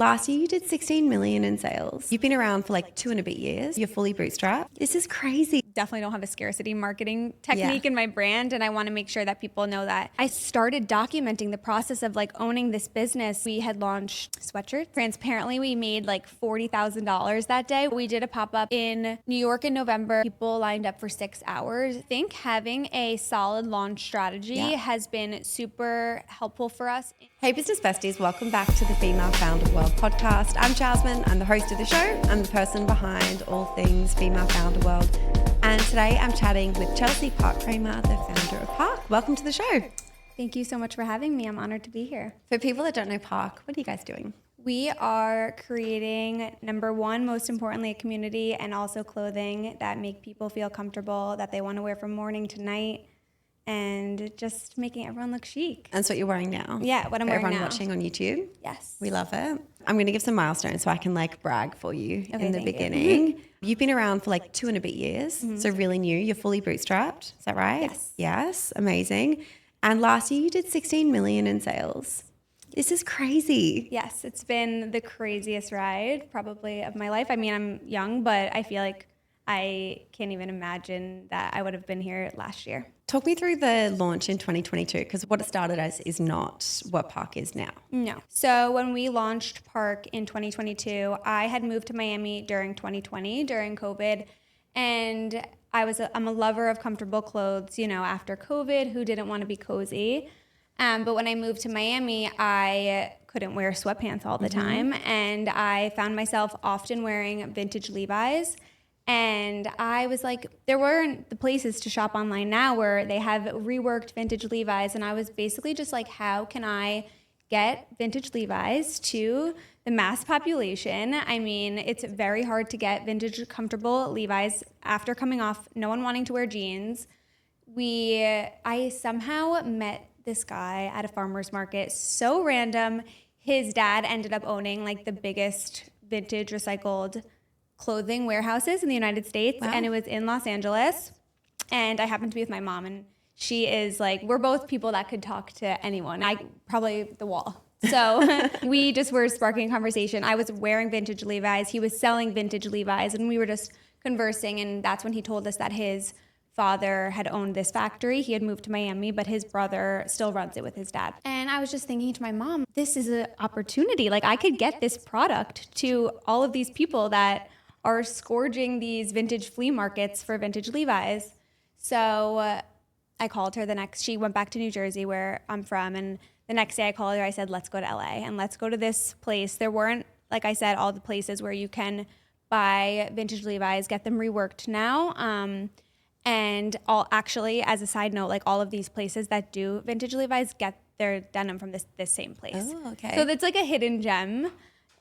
Last year you did 16 million in sales. You've been around for like 2 and a bit years. You're fully bootstrapped. This is crazy. Definitely don't have a scarcity marketing technique in my brand, and I want to make sure that people know that. I started documenting the process of like owning this business. We had launched sweatshirts. Transparently, we made like $40,000 that day. We did a pop-up in New York in November. People lined up for 6 hours. I think having a solid launch strategy has been super helpful for us. Hey business besties, welcome back to the Female Founder World podcast. I'm Jasmine, I'm the host of the show. I'm the person behind all things Female Founder World. And today I'm chatting with Chelsea Parke Kramer, the founder of Parke. Welcome to the show. Thank you so much for having me. I'm honored to be here. For people that don't know Parke, what are you guys doing? We are creating, number one, most importantly, a community and also clothing that make people feel comfortable, that they want to wear from morning to night, and just making everyone look chic. And that's what you're wearing now? Yeah, what I'm wearing now. Everyone watching on YouTube? Yes. We love it. I'm going to give some milestones so I can like brag for you in the beginning. You. You've been around for like 2 and a bit years, so really new. You're fully bootstrapped. Is that right? Yes. Yes. Amazing. And last year you did 16 million in sales. This is crazy. Yes, it's been the craziest ride probably of my life. I mean, I'm young, but I feel like I can't even imagine that I would have been here last year. Talk me through the launch in 2022, because what it started as is not what Parke is now. No. So when we launched Parke in 2022, I had moved to Miami during 2020, during COVID, and I'm a lover of comfortable clothes, you know, after COVID, who didn't want to be cozy? But when I moved to Miami, I couldn't wear sweatpants all the time, and I found myself often wearing vintage Levi's. And I was like, there weren't the places to shop online now where they have reworked vintage Levi's. And I was basically just like, how can I get vintage Levi's to the mass population? I mean, it's very hard to get vintage comfortable Levi's after coming off no one wanting to wear jeans. I somehow met this guy at a farmer's market, so random. His dad ended up owning like the biggest vintage recycled clothing warehouses in the United States. Wow. And it was in Los Angeles. And I happened to be with my mom, and she is like, we're both people that could talk to anyone. Probably the wall. So we just were sparking a conversation. I was wearing vintage Levi's. He was selling vintage Levi's, and we were just conversing. And that's when he told us that his father had owned this factory. He had moved to Miami, but his brother still runs it with his dad. And I was just thinking to my mom, this is an opportunity. Like, I could get this product to all of these people that are scourging these vintage flea markets for vintage Levi's. So I called her she went back to New Jersey where I'm from. And the next day I called her, I said, let's go to LA and let's go to this place. There weren't, like I said, all the places where you can buy vintage Levi's, get them reworked now. And actually, as a side note, like all of these places that do vintage Levi's get their denim from this same place. Oh, okay. So that's like a hidden gem.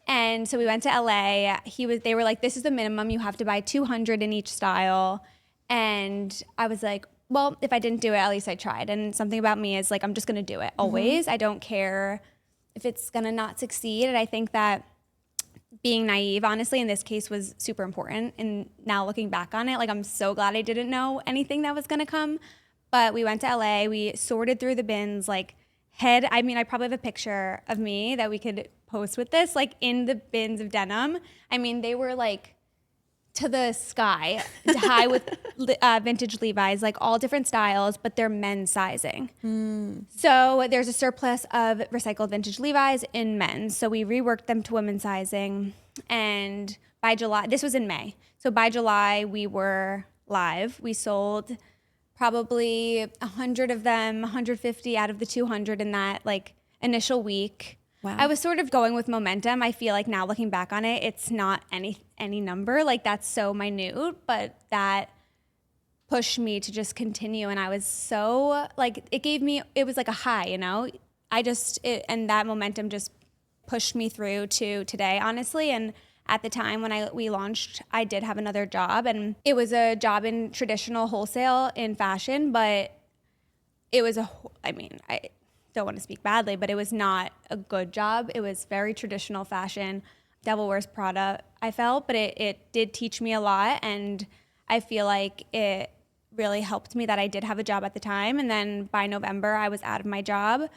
And so we went to LA. They were like, this is the minimum. You have to buy 200 in each style. And I was like, well, if I didn't do it, at least I tried. And something about me is like, I'm just going to do it always. I don't care if it's going to not succeed. And I think that being naive, honestly, in this case was super important. And now looking back on it, like, I'm so glad I didn't know anything that was going to come. But we went to LA. We sorted through the bins, like I probably have a picture of me that we could post with this, like in the bins of denim. I mean, they were like to the sky high with vintage Levi's, like all different styles, but they're men's sizing. So there's a surplus of recycled vintage Levi's in men's. So we reworked them to women's sizing. And by July, this was in May. So by July, we were live. We sold probably 100 of them, 150 out of the 200 in that like initial week. Wow. I was sort of going with momentum. I feel like now looking back on it, it's not any number. Like, that's so minute, but that pushed me to just continue. And I was so like, it was like a high, you know? And that momentum just pushed me through to today, honestly. And at the time when we launched, I did have another job, and it was a job in traditional wholesale in fashion, but it was I don't want to speak badly, but it was not a good job. It was very traditional fashion, Devil Wears Prada, I felt, but it did teach me a lot, and I feel like it really helped me that I did have a job at the time. And then by November, I was out of my job,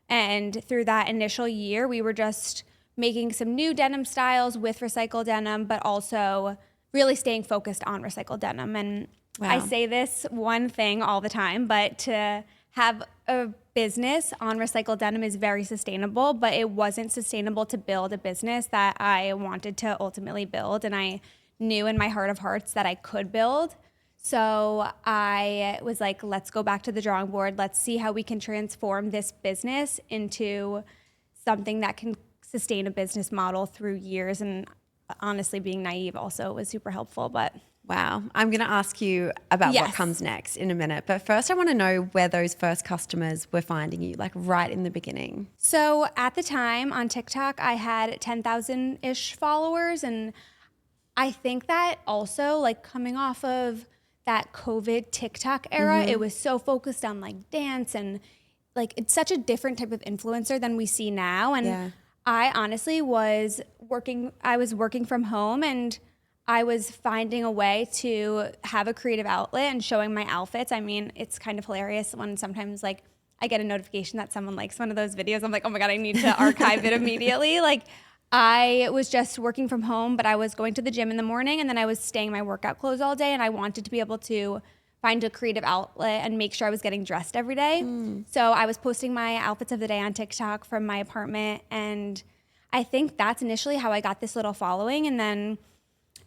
and through that initial year, we were just making some new denim styles with recycled denim, but also really staying focused on recycled denim. And I say this one thing all the time, but to have a business on recycled denim is very sustainable, but it wasn't sustainable to build a business that I wanted to ultimately build. And I knew in my heart of hearts that I could build. So I was like, let's go back to the drawing board. Let's see how we can transform this business into something that can sustain a business model through years. And honestly, being naive also was super helpful. But wow, I'm going to ask you about what comes next in a minute. But first, I want to know where those first customers were finding you, like right in the beginning. So at the time on TikTok, I had 10,000-ish followers. And I think that also, like, coming off of that COVID TikTok era, it was so focused on like dance and like it's such a different type of influencer than we see now. And I honestly was working from home and I was finding a way to have a creative outlet and showing my outfits. I mean, it's kind of hilarious when sometimes like I get a notification that someone likes one of those videos. I'm like, oh my God, I need to archive it immediately. Like, I was just working from home, but I was going to the gym in the morning and then I was staying in my workout clothes all day. And I wanted to be able to find a creative outlet and make sure I was getting dressed every day. So I was posting my outfits of the day on TikTok from my apartment. And I think that's initially how I got this little following. And then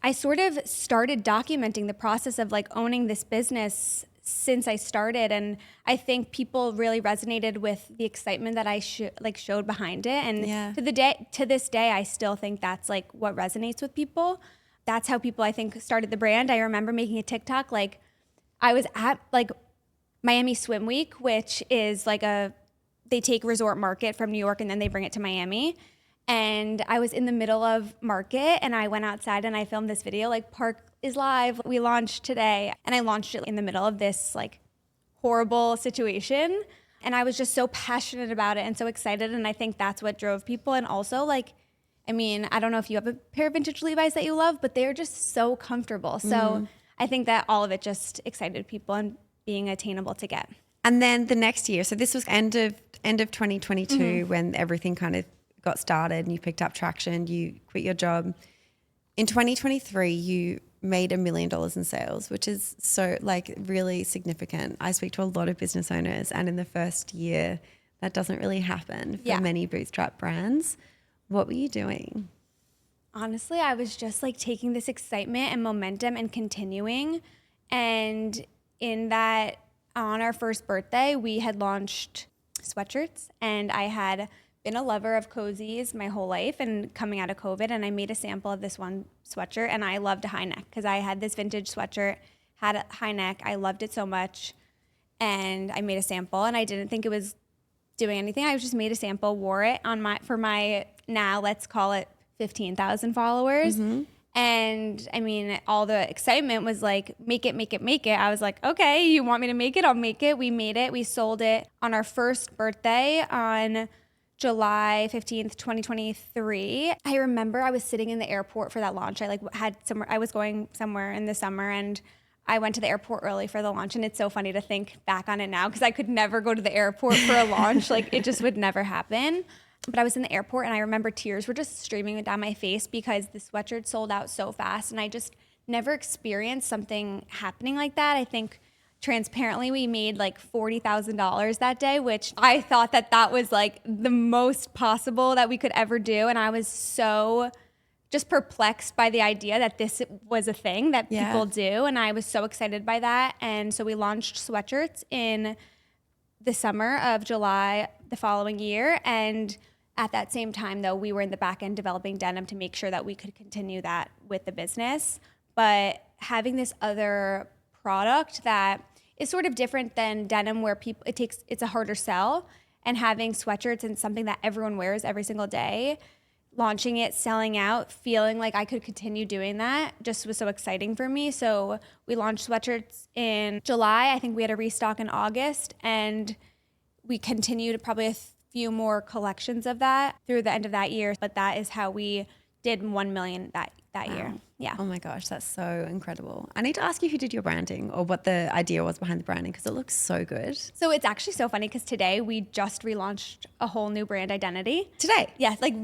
I sort of started documenting the process of like owning this business since I started. And I think people really resonated with the excitement that I showed behind it. And to this day, I still think that's like what resonates with people. That's how people, I think, started the brand. I remember making a TikTok, like I was at like Miami Swim Week, which is like they take Resort Market from New York and then they bring it to Miami. And I was in the middle of market and I went outside and I filmed this video like Parke is live. We launched today. And I launched it in the middle of this like horrible situation. And I was just so passionate about it and so excited. And I think that's what drove people. And also like, I mean, I don't know if you have a pair of vintage Levi's that you love, but they're just so comfortable. So I think that all of it just excited people and being attainable to get. And then the next year, so this was end of 2022 when everything kind of got started and you picked up traction, you quit your job. In 2023, you made $1 million in sales, which is so like really significant. I speak to a lot of business owners and in the first year, that doesn't really happen for many bootstrap brands. What were you doing? Honestly, I was just like taking this excitement and momentum and continuing. And in that, on our first birthday, we had launched sweatshirts and I had been a lover of cozies my whole life and coming out of COVID, and I made a sample of this one sweatshirt and I loved a high neck because I had this vintage sweatshirt, had a high neck. I loved it so much and I made a sample and I didn't think it was doing anything. I just made a sample, wore it for my now let's call it 15,000 followers. And I mean, all the excitement was like, make it, make it, make it. I was like, okay, you want me to make it? I'll make it. We made it. We sold it on our first birthday on July 15th, 2023. I remember I was sitting in the airport for that launch. I was going somewhere in the summer and I went to the airport early for the launch. And it's so funny to think back on it now because I could never go to the airport for a launch. Like it just would never happen. But I was in the airport and I remember tears were just streaming down my face because the sweatshirt sold out so fast. And I just never experienced something happening like that. I think transparently, we made like $40,000 that day, which I thought that was like the most possible that we could ever do. And I was so just perplexed by the idea that this was a thing that people do. And I was so excited by that. And so we launched sweatshirts in the summer of July the following year. And at that same time, though, we were in the back end developing denim to make sure that we could continue that with the business. But having this other product that is sort of different than denim where it's a harder sell, and having sweatshirts and something that everyone wears every single day, launching it, selling out, feeling like I could continue doing that just was so exciting for me. So we launched sweatshirts in July. I think we had a restock in August and we continued probably a few more collections of that through the end of that year. But that is how we did 1 million that year. Yeah. Oh my gosh, that's so incredible. I need to ask you who did your branding or what the idea was behind the branding because it looks so good. So it's actually so funny because today we just relaunched a whole new brand identity. Today? Yes, like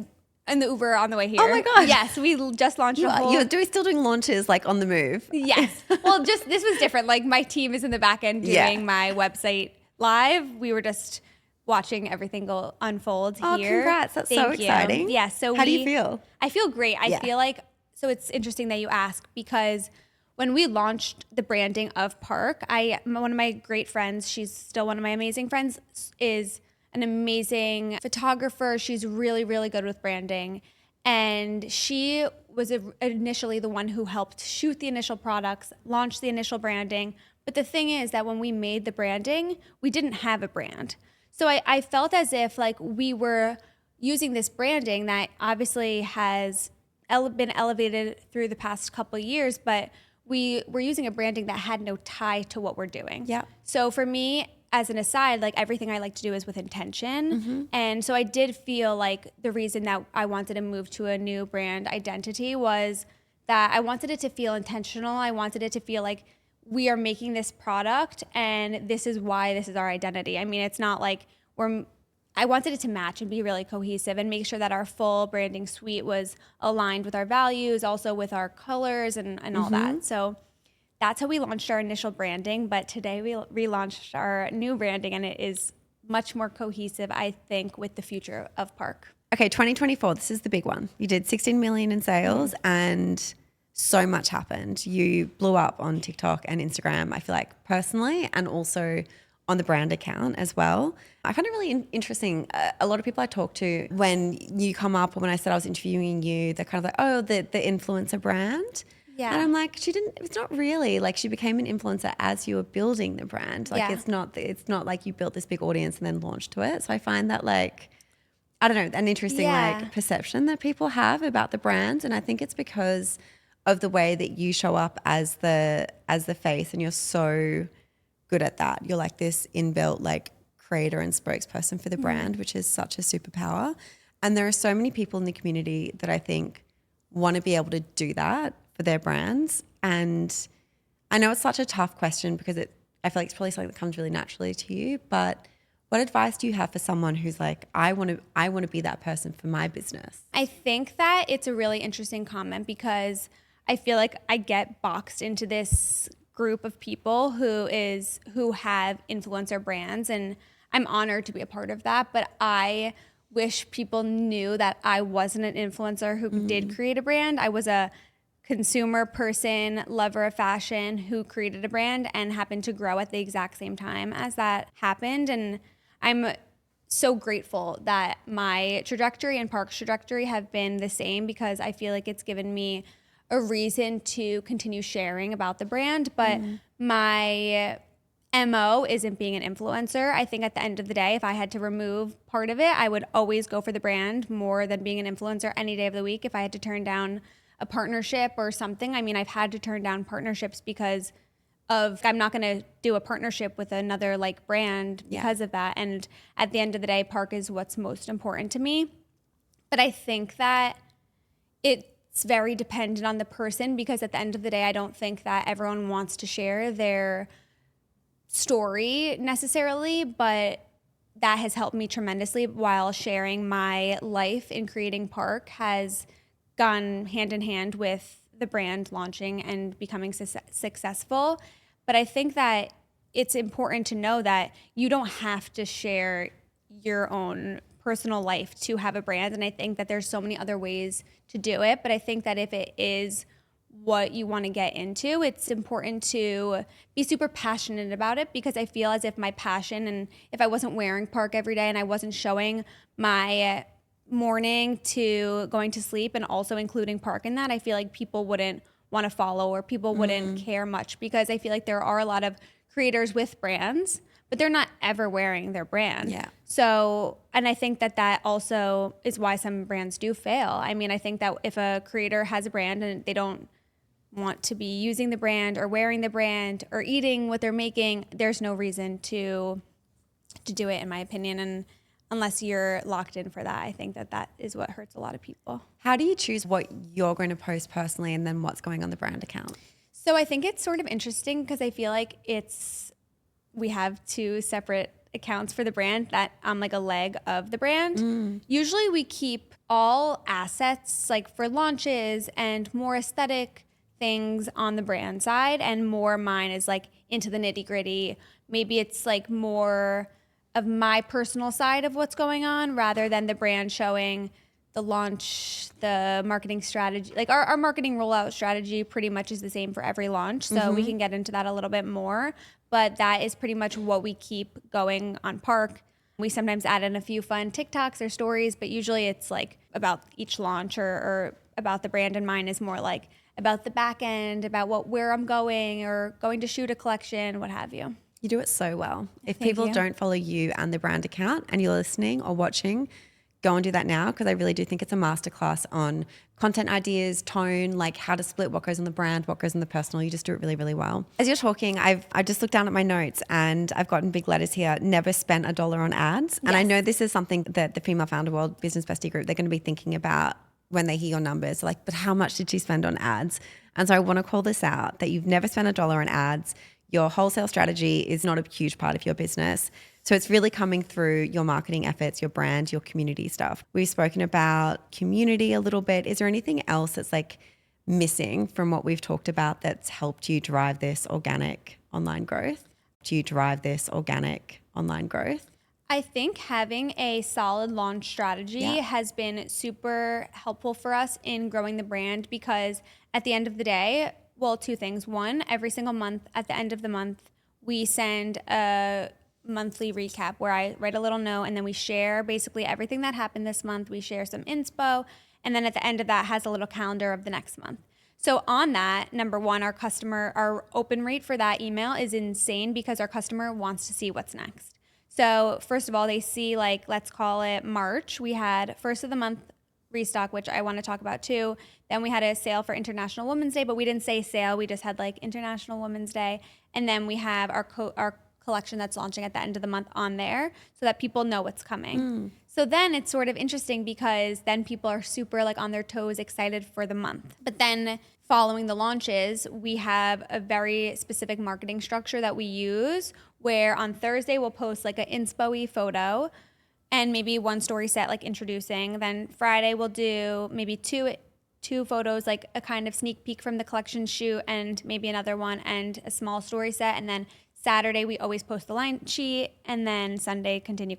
in the Uber on the way here. Oh my gosh. Yes, we just launched a whole... You're still doing launches like on the move. Yes. Well, just this was different. Like my team is in the back end doing my website live. We were just watching everything go unfold here. Oh, congrats. That's so exciting. Yeah. So how do you feel? I feel great. I feel like, so it's interesting that you ask, because when we launched the branding of Parke, one of my great friends, she's still one of my amazing friends, is an amazing photographer. She's really, really good with branding. And she was initially the one who helped shoot the initial products, launch the initial branding. But the thing is that when we made the branding, we didn't have a brand. So I felt as if like we were using this branding that obviously has been elevated through the past couple of years, but we were using a branding that had no tie to what we're doing. Yeah. So for me, as an aside, like everything I like to do is with intention. And so I did feel like the reason that I wanted to move to a new brand identity was that I wanted it to feel intentional. I wanted it to feel like we are making this product and this is why this is our identity. I mean, it's not like I wanted it to match and be really cohesive and make sure that our full branding suite was aligned with our values, also with our colors and all that. So that's how we launched our initial branding. But today we relaunched our new branding, and it is much more cohesive, I think, with the future of Parke. Okay, 2024, this is the big one. You did 16 million in sales and so much happened. You blew up on TikTok and Instagram, I feel like personally, and also on the brand account as well. I find it really interesting. A lot of people I talk to, when you come up or when I said I was interviewing you, they're kind of like, oh, the influencer brand. Yeah. And I'm like, it's not really. Like, she became an influencer as you were building the brand. Like, it's not like you built this big audience and then launched to it. So I find that, like, I don't know, an interesting like perception that people have about the brand. And I think it's because of the way that you show up as the face, and you're so good at that. You're like this inbuilt like creator and spokesperson for the brand, which is such a superpower. And there are so many people in the community that I think want to be able to do that for their brands. And I know it's such a tough question because I feel like it's probably something that comes really naturally to you, but what advice do you have for someone who's like, I want to be that person for my business? I think that it's a really interesting comment because I feel like I get boxed into this group of people who have influencer brands, and I'm honored to be a part of that. But I wish people knew that I wasn't an influencer who did create a brand. I was a consumer person, lover of fashion, who created a brand and happened to grow at the exact same time as that happened. And I'm so grateful that my trajectory and Parke's trajectory have been the same, because I feel like it's given me a reason to continue sharing about the brand. But my MO isn't being an influencer. I think at the end of the day, if I had to remove part of it, I would always go for the brand more than being an influencer any day of the week. If I had to turn down a partnership or something, I mean, I've had to turn down partnerships because I'm not going to do a partnership with another like brand because of that. And at the end of the day, Parke is what's most important to me. But I think that it's very dependent on the person, because at the end of the day, I don't think that everyone wants to share their story necessarily, but that has helped me tremendously while sharing my life in creating Parke has gone hand in hand with the brand launching and becoming successful. But I think that it's important to know that you don't have to share your own personal life to have a brand. And I think that there's so many other ways to do it. But I think that if it is what you want to get into, it's important to be super passionate about it, because I feel as if my passion, and if I wasn't wearing Parke every day and I wasn't showing my morning to going to sleep and also including Parke in that, I feel like people wouldn't want to follow, or people wouldn't care much, because I feel like there are a lot of creators with brands, but they're not ever wearing their brand. Yeah. So, and I think that also is why some brands do fail. I mean, I think that if a creator has a brand and they don't want to be using the brand or wearing the brand or eating what they're making, there's no reason to do it, in my opinion. And unless you're locked in for that, I think that is what hurts a lot of people. How do you choose what you're going to post personally and then what's going on the brand account? So I think it's sort of interesting because I feel like we have two separate accounts for the brand that I'm like a leg of the brand. Usually we keep all assets like for launches and more aesthetic things on the brand side, and more mine is like into the nitty gritty. Maybe it's like more of my personal side of what's going on rather than the brand showing the launch, the marketing strategy. Like our marketing rollout strategy pretty much is the same for every launch. So we can get into that a little bit more, but that is pretty much what we keep going on Parke. We sometimes add in a few fun TikToks or stories, but usually it's like about each launch or about the brand, and mine is more like about the back end, about where I'm going or going to shoot a collection, what have you. You do it so well. If Thank people you. don't follow you and the brand account and you're listening or watching, go and do that now, because I really do think it's a masterclass on content ideas, tone, like how to split what goes on the brand, what goes on the personal. You just do it really, really well. As you're talking, I just looked down at my notes and I've gotten big letters here, never spent $1 on ads. And I know this is something that the Female Founder World Business Bestie Group, they're going to be thinking about when they hear your numbers. Like, but how much did she spend on ads? And so I want to call this out, that you've never spent $1 on ads. Your wholesale strategy is not a huge part of your business. So it's really coming through your marketing efforts, your brand, your community stuff. We've spoken about community a little bit. Is there anything else that's like missing from what we've talked about that's helped you drive this organic online growth? I think having a solid launch strategy has been super helpful for us in growing the brand, because at the end of the day, well, two things. One, every single month, at the end of the month, we send a monthly recap where I write a little note, and then we share basically everything that happened this month. We share some inspo, and then at the end of that has a little calendar of the next month. So on that, number one, our open rate for that email is insane, because our customer wants to see what's next. So first of all, they see, like, let's call it March. We had first of the month restock, which I want to talk about too. Then we had a sale for International Women's Day, but we didn't say sale. We just had like International Women's Day. And then we have our collection that's launching at the end of the month on there, so that people know what's coming. So then it's sort of interesting, because then people are super like on their toes, excited for the month. But then following the launches, we have a very specific marketing structure that we use, where on Thursday we'll post like an inspo-y photo and maybe one story set like introducing. Then Friday we'll do maybe two photos, like a kind of sneak peek from the collection shoot, and maybe another one and a small story set. And then Saturday we always post the line sheet, and then Sunday continue.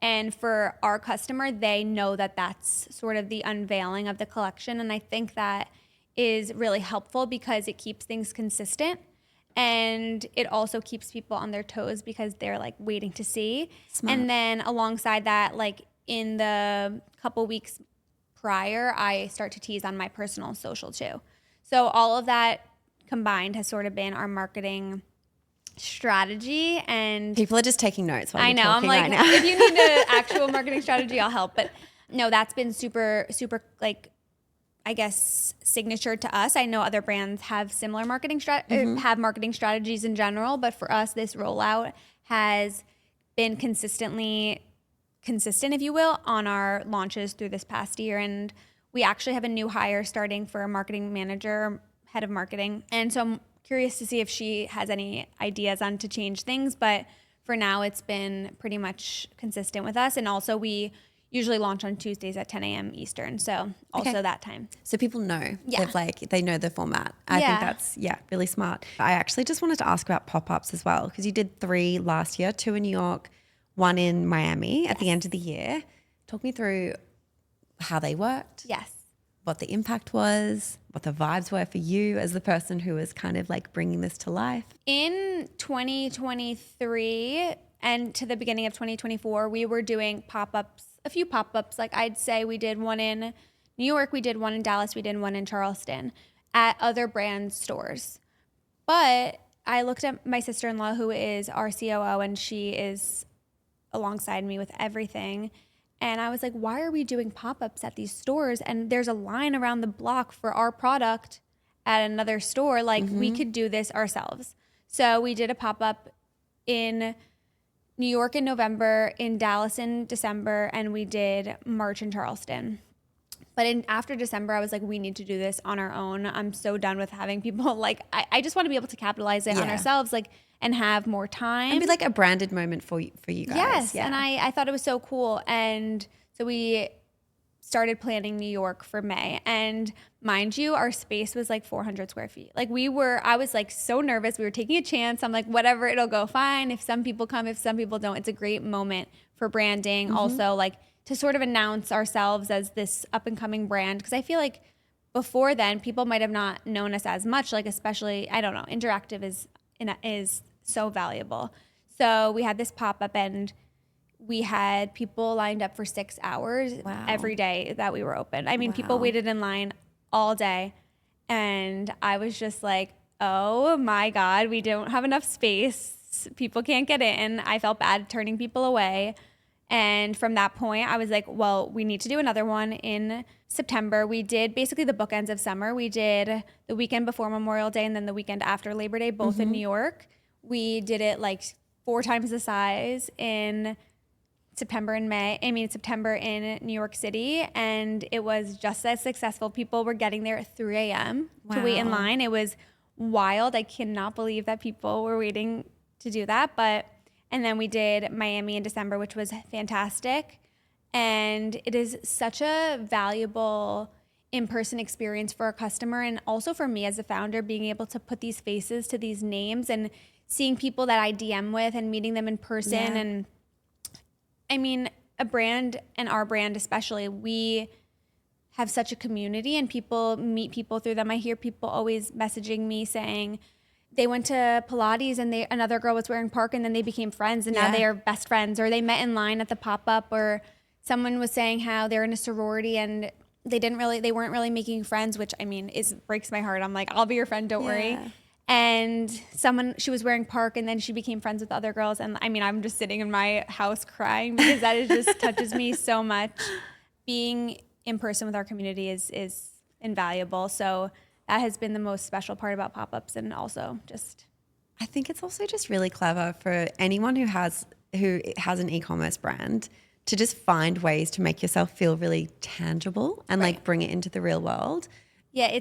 And for our customer, they know that that's sort of the unveiling of the collection. And I think that is really helpful, because it keeps things consistent, and it also keeps people on their toes, because they're like waiting to see. Smart. And then alongside that, like in the couple weeks prior, I start to tease on my personal social too. So all of that combined has sort of been our marketing strategy. And people are just taking notes while I you're know, I'm talking like, right now. if you need the actual marketing strategy, I'll help. But no, that's been super, super, like, I guess, signature to us. I know other brands have similar marketing have marketing strategies in general, but for us, this rollout has been consistent, if you will, on our launches through this past year. And we actually have a new hire starting for a marketing manager, head of marketing. And so I'm curious to see if she has any ideas on to change things. But for now, it's been pretty much consistent with us. And also we usually launch on Tuesdays at 10 a.m. Eastern. So also that time. So people know, Yeah. they know the format. I think that's, really smart. I actually just wanted to ask about pop-ups as well, because you did 3 last year, 2 in New York, 1 in Miami at the end of the year. Talk me through how they worked. Yes. What the impact was, what the vibes were for you as the person who was kind of like bringing this to life. In 2023 and to the beginning of 2024, we were doing pop-ups, a few pop-ups. Like I'd say we did 1 in New York, we did 1 in Dallas, we did 1 in Charleston at other brand stores. But I looked at my sister-in-law, who is our COO, and she is alongside me with everything. And I was like, why are we doing pop-ups at these stores? And there's a line around the block for our product at another store. Like we could do this ourselves. So we did a pop-up in New York in November, in Dallas in December, and we did March in Charleston. But after December, I was like, we need to do this on our own. I'm so done with having people like, I just want to be able to capitalize it on ourselves, like, and have more time. And be like a branded moment for you guys. Yes, and I thought it was so cool. And so we started planning New York for May. And mind you, our space was like 400 square feet. Like I was like so nervous. We were taking a chance. I'm like, whatever, it'll go fine. If some people come, if some people don't, it's a great moment for branding. Also, like to sort of announce ourselves as this up and coming brand. Because I feel like before then, people might have not known us as much, like especially, I don't know, interactive is so valuable. So we had this pop-up and we had people lined up for 6 hours every day that we were open. I mean, people waited in line all day. And I was just like, oh my God, we don't have enough space. People can't get in. I felt bad turning people away. And from that point, I was like, well, we need to do another one in September. We did basically the bookends of summer. We did the weekend before Memorial Day and then the weekend after Labor Day, both in New York. We did it like 4 times the size in September in New York City. And it was just as successful. People were getting there at 3 a.m. to wait in line. It was wild. I cannot believe that people were waiting to do that. And then we did Miami in December, which was fantastic. And it is such a valuable in-person experience for a customer and also for me as a founder, being able to put these faces to these names and seeing people that I DM with and meeting them in person. Yeah. And I mean, a brand and our brand especially, we have such a community and people meet people through them. I hear people always messaging me saying, they went to Pilates and another girl was wearing Parke and then they became friends and now they are best friends, or they met in line at the pop-up, or someone was saying how they're in a sorority and they weren't really making friends, which I mean breaks my heart. I'm like, I'll be your friend, don't worry. And she was wearing Parke and then she became friends with other girls. And I mean, I'm just sitting in my house crying because that just touches me so much. Being in person with our community is invaluable. So that has been the most special part about pop-ups, and also just, I think it's also just really clever for anyone who has an e-commerce brand to just find ways to make yourself feel really tangible and like bring it into the real world. Yeah,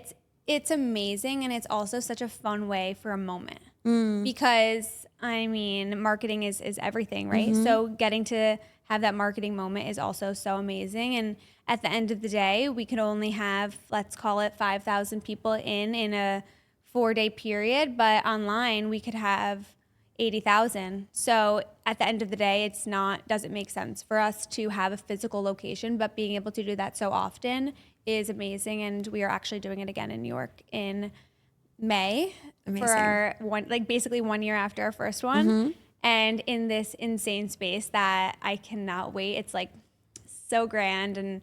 it's amazing, and it's also such a fun way for a moment because I mean, marketing is everything, right? So getting to have that marketing moment is also so amazing. And at the end of the day, we can only have, let's call it 5,000 people in a 4-day period, but online we could have 80,000. So at the end of the day, doesn't make sense for us to have a physical location, but being able to do that so often is amazing. And we are actually doing it again in New York in May for our basically 1 year after our first one. And in this insane space that I cannot wait. It's like so grand, and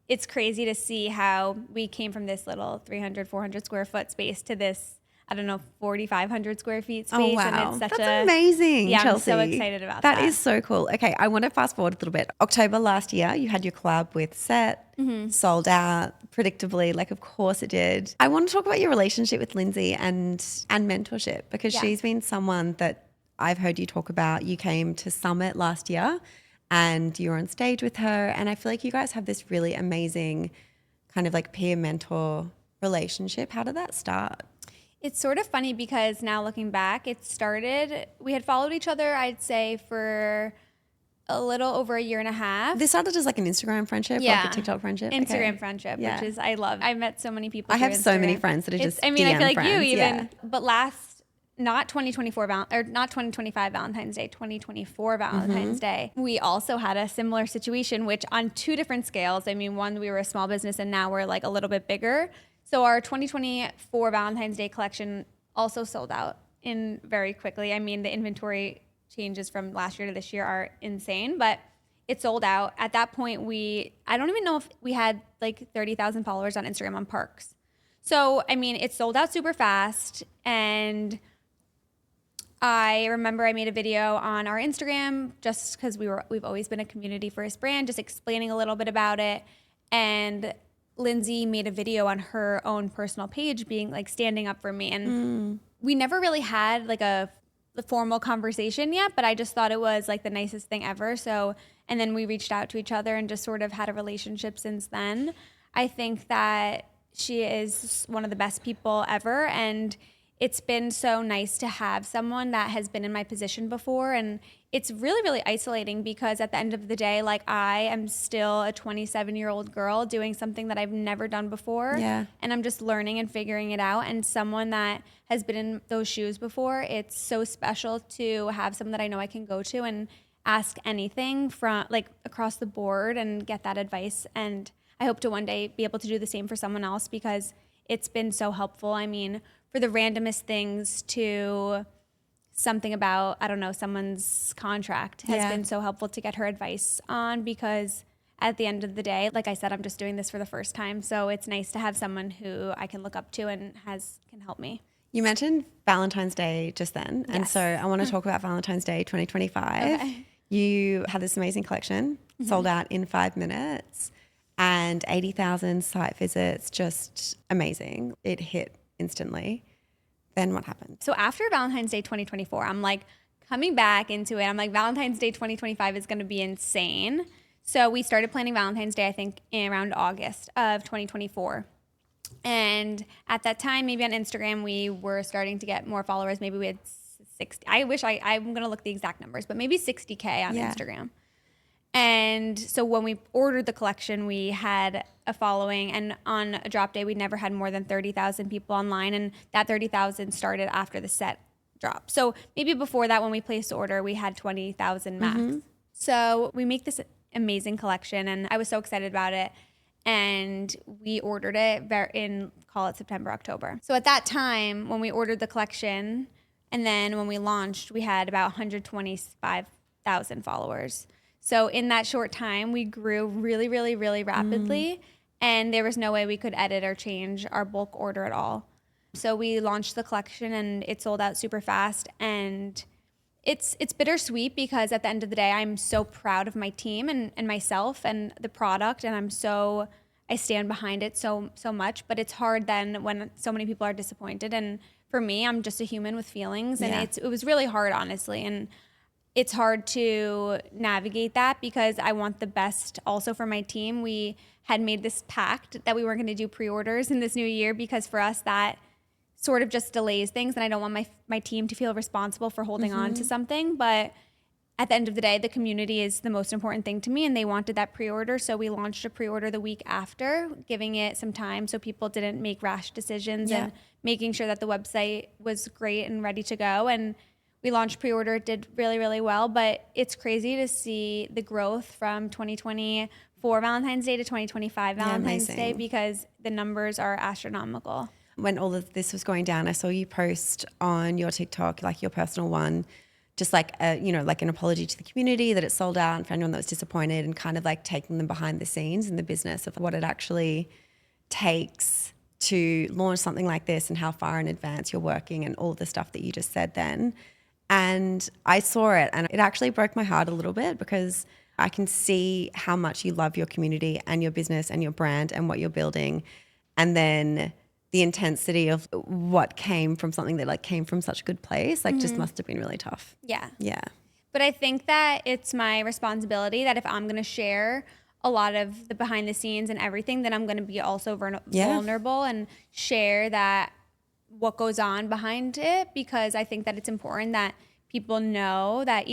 it's crazy to see how we came from this little 300, 400 square foot space to this, I don't know, 4,500 square feet space. Oh, wow. And it's That's amazing, yeah, Chelsea. I'm so excited about that. That is so cool. Okay, I want to fast forward a little bit. October last year, you had your collab with Set, sold out predictably, like of course it did. I want to talk about your relationship with Lindsey and Mentorship, because she's been someone that I've heard you talk about. You came to Summit last year and you were on stage with her, and I feel like you guys have this really amazing kind of like peer mentor relationship. How did that start? It's sort of funny because now looking back, we had followed each other, I'd say, for a little over a year and a half. This started as like an Instagram friendship, like a TikTok friendship? Instagram friendship, which is, I love. I've met so many people. I have Instagram. so many friends that are just DM I feel like friends. you even, but not 2025 Valentine's Day, 2024 Valentine's Day. We also had a similar situation, which on 2 different scales. I mean, one, we were a small business and now we're like a little bit bigger. So our 2024 Valentine's Day collection also sold out in very quickly. I mean, the inventory changes from last year to this year are insane, but it sold out. At that point, I don't even know if we had like 30,000 followers on Instagram on Parks. So, I mean, it sold out super fast. And I remember I made a video on our Instagram just because we've always been a community first brand, just explaining a little bit about it. And Lindsey made a video on her own personal page being like standing up for me. And we never really had like the formal conversation yet, but I just thought it was like the nicest thing ever. So, and then we reached out to each other and just sort of had a relationship since then. I think that she is one of the best people ever. And it's been so nice to have someone that has been in my position before. And it's really, really isolating because at the end of the day, like I am still a 27-year-old girl doing something that I've never done before. Yeah. And I'm just learning and figuring it out. And someone that has been in those shoes before, it's so special to have someone that I know I can go to and ask anything from like across the board and get that advice. And I hope to one day be able to do the same for someone else because it's been so helpful. I mean, for the randomest things to something about, I don't know, someone's contract has been so helpful to get her advice on because at the end of the day, like I said, I'm just doing this for the first time. So it's nice to have someone who I can look up to and can help me. You mentioned Valentine's Day just then. And Yes. so I want to talk about Valentine's Day 2025. Okay. You had this amazing collection, sold out in 5 minutes, and 80,000 site visits, just amazing. It hit instantly. Then what happened? So after Valentine's Day 2024, I'm like coming back into it. I'm like, Valentine's Day 2025 is going to be insane. So we started planning Valentine's Day, I think, around August of 2024. And at that time, maybe on Instagram, we were starting to get more followers. Maybe we had 60. I'm going to look the exact numbers, but maybe 60K on Instagram. And so when we ordered the collection, we had a following, and on a drop day, we never had more than 30,000 people online, and that 30,000 started after the set drop. So maybe before that, when we placed the order, we had 20,000 max. So we make this amazing collection, and I was so excited about it. And we ordered it in, call it September, October. So at that time, when we ordered the collection, and then when we launched, we had about 125,000 followers. So in that short time, we grew really, really, really rapidly. And there was no way we could edit or change our bulk order at all. So we launched the collection and it sold out super fast. And it's bittersweet because at the end of the day, I'm so proud of my team and myself and the product. And I stand behind it so much. But it's hard then when so many people are disappointed. And for me, I'm just a human with feelings. And it was really hard, honestly. And it's hard to navigate that because I want the best also for my team. We had made this pact that we weren't going to do pre-orders in this new year because for us that sort of just delays things, and I don't want my team to feel responsible for holding on to something. But at the end of the day, the community is the most important thing to me, and they wanted that pre-order. So we launched a pre-order the week after, giving it some time so people didn't make rash decisions and making sure that the website was great and ready to go. And we launched pre-order, it did really, really well, but it's crazy to see the growth from 2024 Valentine's Day to 2025 Valentine's Day because the numbers are astronomical. When all of this was going down, I saw you post on your TikTok, like your personal one, just like like an apology to the community that it sold out and for anyone that was disappointed, and kind of like taking them behind the scenes in the business of what it actually takes to launch something like this and how far in advance you're working and all of the stuff that you just said then. And I saw it and it actually broke my heart a little bit because I can see how much you love your community and your business and your brand and what you're building. And then the intensity of what came from something that like came from such a good place, like just must have been really tough. Yeah. Yeah. But I think that it's my responsibility that if I'm going to share a lot of the behind the scenes and everything, then I'm going to be also vulnerable and share that what goes on behind it, because I think that it's important that people know that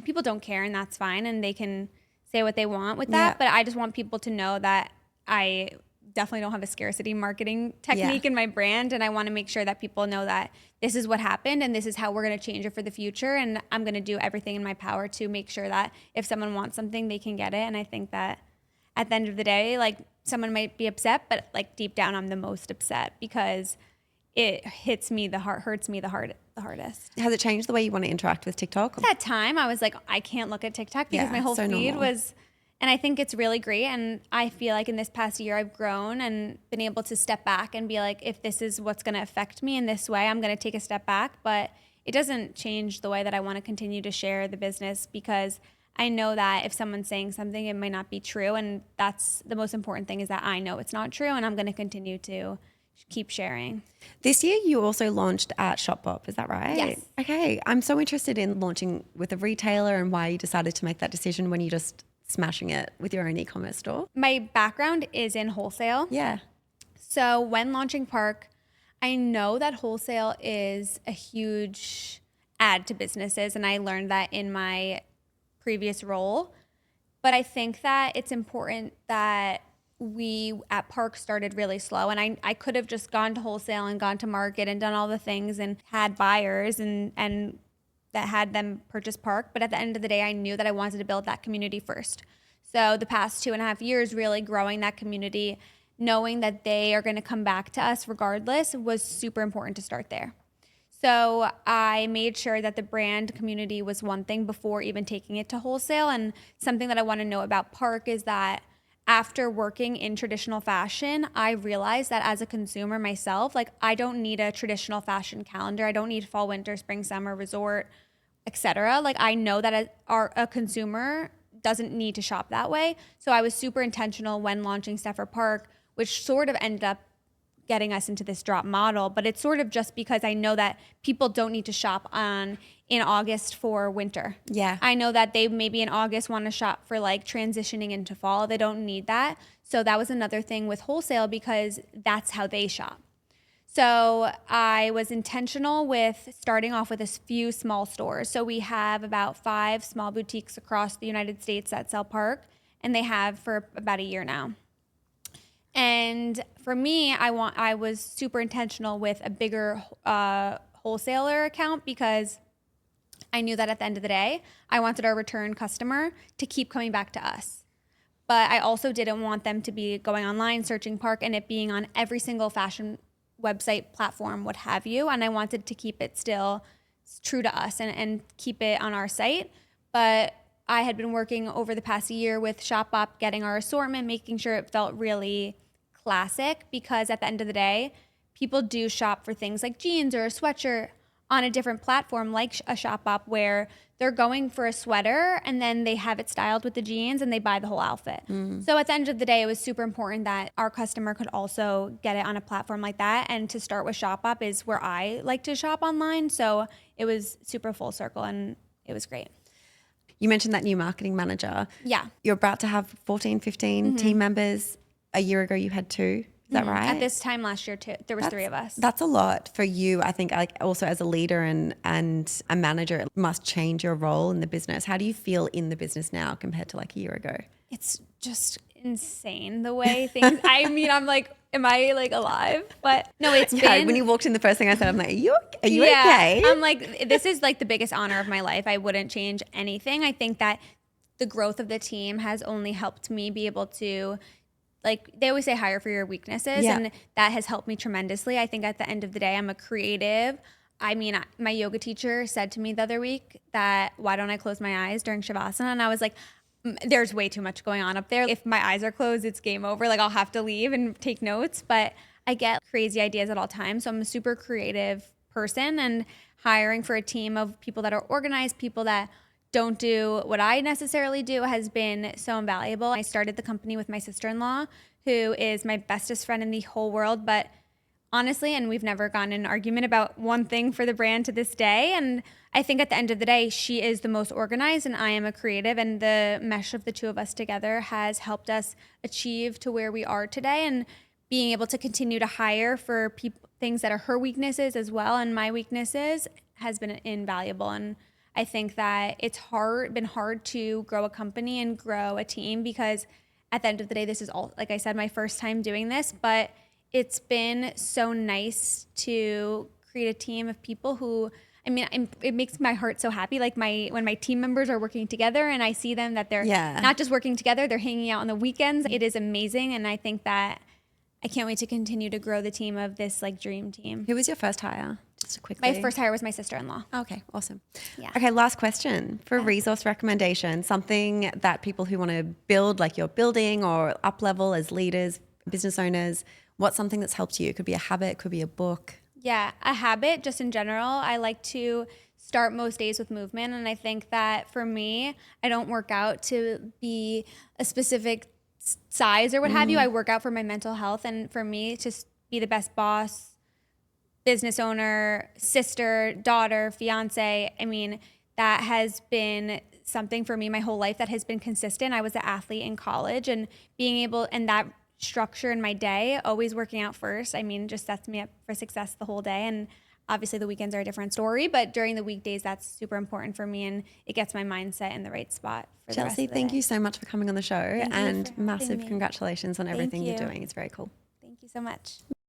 people don't care and that's fine and they can say what they want with that. But I just want people to know that I definitely don't have a scarcity marketing technique in my brand. And I want to make sure that people know that this is what happened and this is how we're going to change it for the future. And I'm going to do everything in my power to make sure that if someone wants something, they can get it. And I think that at the end of the day, like someone might be upset, but like deep down, I'm the most upset because it hurts me the hardest. Has it changed the way you want to interact with TikTok? At that time, I was like, I can't look at TikTok because my whole feed was, and I think it's really great. And I feel like in this past year, I've grown and been able to step back and be like, if this is what's going to affect me in this way, I'm going to take a step back. But it doesn't change the way that I want to continue to share the business, because I know that if someone's saying something, it might not be true. And that's the most important thing, is that I know it's not true, and I'm going to continue to keep sharing. This year you also launched at Shop Bop, is that right? Yes. Okay. I'm so interested in launching with a retailer and why you decided to make that decision when you just smashing it with your own e-commerce store. My background is in wholesale. Yeah. So when launching Parke, I know that wholesale is a huge add to businesses, and I learned that in my previous role. But I think that it's important that we at Parke started really slow. And I could have just gone to wholesale and gone to market and done all the things and had buyers and that had them purchase Parke. But at the end of the day, I knew that I wanted to build that community first. So the past 2.5 years, really growing that community, knowing that they are going to come back to us regardless, was super important to start there. So I made sure that the brand community was one thing before even taking it to wholesale. And something that I want to know about Parke is that after working in traditional fashion, I realized that as a consumer myself, like I don't need a traditional fashion calendar. I don't need fall, winter, spring, summer, resort, etc. Like I know that a consumer doesn't need to shop that way. So I was super intentional when launching stuff for Parke, which sort of ended up getting us into this drop model, but it's sort of just because I know that people don't need to shop in August for winter. Yeah. I know that they maybe in August want to shop for like transitioning into fall. They don't need that. So that was another thing with wholesale because that's how they shop. So I was intentional with starting off with a few small stores. So we have about 5 small boutiques across the United States that sell Parke, and they have for about a year now. And for me, I was super intentional with a bigger wholesaler account because I knew that at the end of the day, I wanted our return customer to keep coming back to us. But I also didn't want them to be going online, searching Parke, and it being on every single fashion website, platform, what have you. And I wanted to keep it still true to us and keep it on our site. But I had been working over the past year with Shop Up, getting our assortment, making sure it felt really classic, because at the end of the day, people do shop for things like jeans or a sweatshirt on a different platform like a Shop Up, where they're going for a sweater and then they have it styled with the jeans and they buy the whole outfit. So at the end of the day, it was super important that our customer could also get it on a platform like that. And to start with Shop Up is where I like to shop online. So it was super full circle and it was great. You mentioned that new marketing manager. Yeah. You're about to have 14, 15 team members. A year ago, you had 2. Is that right? At this time last year, there was 3 of us. That's a lot for you. I think like also as a leader and a manager, it must change your role in the business. How do you feel in the business now compared to like a year ago? It's just insane the way things, I mean, I'm like, am I like alive? But no, it's been. When you walked in, the first thing I said, I'm like, are you okay? I'm like, this is like the biggest honor of my life. I wouldn't change anything. I think that the growth of the team has only helped me be able to, like they always say, hire for your weaknesses. Yeah. And that has helped me tremendously. I think at the end of the day, I'm a creative. I mean, my yoga teacher said to me the other week that, why don't I close my eyes during Shavasana? And I was like, there's way too much going on up there. If my eyes are closed, it's game over. Like I'll have to leave and take notes, but I get crazy ideas at all times. So I'm a super creative person, and hiring for a team of people that are organized, people that don't do what I necessarily do, has been so invaluable. I started the company with my sister-in-law, who is my bestest friend in the whole world, but honestly, and we've never gotten in an argument about one thing for the brand to this day. And I think at the end of the day, she is the most organized and I am a creative, and the mesh of the two of us together has helped us achieve to where we are today, and being able to continue to hire for things that are her weaknesses as well and my weaknesses has been invaluable. And I think that it's been hard to grow a company and grow a team, because at the end of the day, this is all, like I said, my first time doing this, but it's been so nice to create a team of people who, I mean, it makes my heart so happy. Like when my team members are working together and I see them that they're not just working together, they're hanging out on the weekends. It is amazing. And I think that I can't wait to continue to grow the team of this like dream team. Who was your first hire? Just quickly. My first hire was my sister-in-law. Okay, awesome. Yeah. Okay, last question for resource recommendation. Something that people who want to build, like you're building, or up level as leaders, business owners, what's something that's helped you? It could be a habit, it could be a book. Yeah, a habit just in general. I like to start most days with movement. And I think that for me, I don't work out to be a specific size or what have you. I work out for my mental health, and for me to be the best boss, business owner, sister, daughter, fiance. I mean, that has been something for me my whole life that has been consistent. I was an athlete in college, and being able, and that structure in my day, always working out first, I mean, just sets me up for success the whole day. And obviously the weekends are a different story, but during the weekdays, that's super important for me, and it gets my mindset in the right spot for the rest Chelsea, of the thank day. you so much for coming on the show, Thank you and for having massive me. congratulations on everything you're you. doing. It's very cool. Thank you so much.